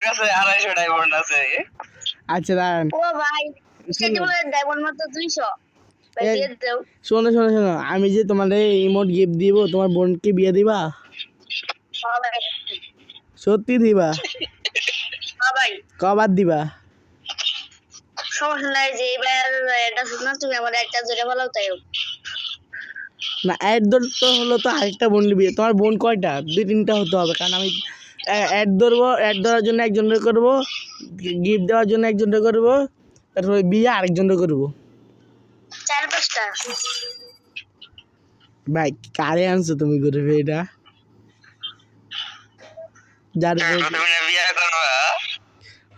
কাছে 250 ডায়মন্ড আছে। আচ্ছা দাঁড়ান, ও ভাই সেটি বলে ডায়মন্ড মাত্র 200 ভাই এই- দিয়ে দাও। শোনো শোনো শোনো, আমি যে তোমার ইমোট গিফট দিব, তোমার বোনকে বিয়ে দিবা? হ্যাঁ ভাই সত্যি দিবা? হ্যাঁ ভাই কবার দিবা? সমস্যা নাই যে এবার এটা শুনো তুমি আমার একটা জোরে বলো তাই না অ্যাড তো হলো, তো আরেকটা বোন বিয়ে। তোমার বোন কয়টা? 2-3টা হতে হবে, কারণ আমি অ্যাড ধরবো, অ্যাড ধরার জন্য একজনের করবো, গিফট দেওয়ার জন্য একজনের করবো, তারপরে বিয়ে আরেকজনের করবো। 4-5টা। ভাই কারে আনছো তুমি করবে এটা? যার তুমি না বিয়ে করবা?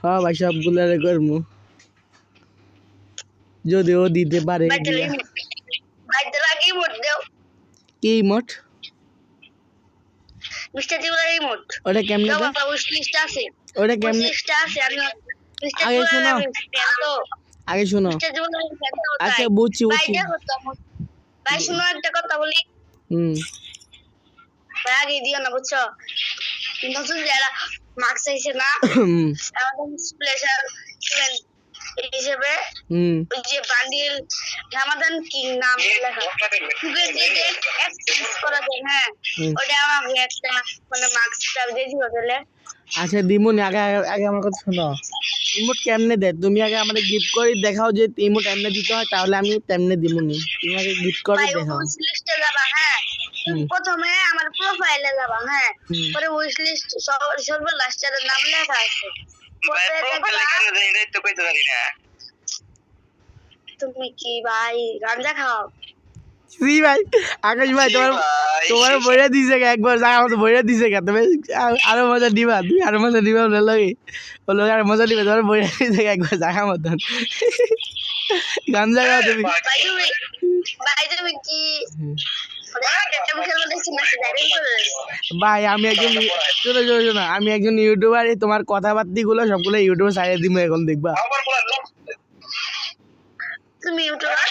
হ্যাঁ ভাই সবগুলারে করবো, যদি ও দিতে পারে ভাই তাহলে বিয়া। ভাই তাহলে আগেই মোট দাও কি ইমোট? মিস্টার জিবলার মোট ওটা কেমনে দাও দেয়? বাবা উইশ লিস্টটা আছে, ওটা উইশ কেমনে? লিস্টটা আছে আমি মিস্টার আগে শোনো, জিবলার ফ্যান তো আগে শোনো। মিস্টার জিবলার ফ্যান তো আচ্ছা তাই বুঝছি ভাই বুঝছি। দেখো তো ভাই শুনো একটা কথা বলি হুম ভাই আগে দিও না বুঝছো নতুন যারা মার্কস আইছে না হুম আমাদের স্পেশাল হিসেবে হুম ওই যে বান্ডিল রামাদান কি নাম লেখা যে যে এক্সচেঞ্জ করা যায় হ্যাঁ হুম। ওটা আমাকে একটা মানে মার্কসটা দিয়ে দিও তাহলে আচ্ছা দিমুনি, আগে আগে আগে আমার কথা শোনো। ইমোট কেমনে দেয় তুমি আগে আমাদের গিফট করে দেখাও, যে ইমোট এমনি দিতে হয়, তাহলে আমি তেমনি দিমুনি। তুমি আগে গিফট করে ভাই দেখাও। উইশ লিস্টে যাবা হ্যাঁ তুমি প্রথমে আমার প্রোফাইলে যাবা হ্যাঁ হুম। পরে উইশ লিস্ট সর্ব লাস্টের নাম লেখা আছে ভাই পরে প্রোফাইলে দেখবা কেন যাই তো কইতে পারি না। তুমি কি ভাই গাঞ্জা খাও সি ভাই, আকাশ ভাই তোমার তোমার বইরা দিছে কে একবার, যা আমাকে বইরা দিছে কে তুমি আরো মজা দিবা, তুমি আরো মজা দিবা বলে লাগে বলো, আর মজা দিবে, তোমার বইরা দিছে কে একবার জায়গা মতন গান জায়গা তুমি। ভাই তুমি কি ভাই আমি একজন শোনো শোনো শোনো, আমি একজন ইউটিউবার, তোমার কথাবার্তি গুলো সবগুলো ইউটিউবে ছাড়িয়ে দিব এখন দেখবা। তুমি ইউটিউবার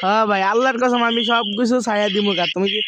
হ্যাঁ ভাই আল্লাহর কসম আমি সব কিছু ছাড়িয়ে দিব। তুমি কি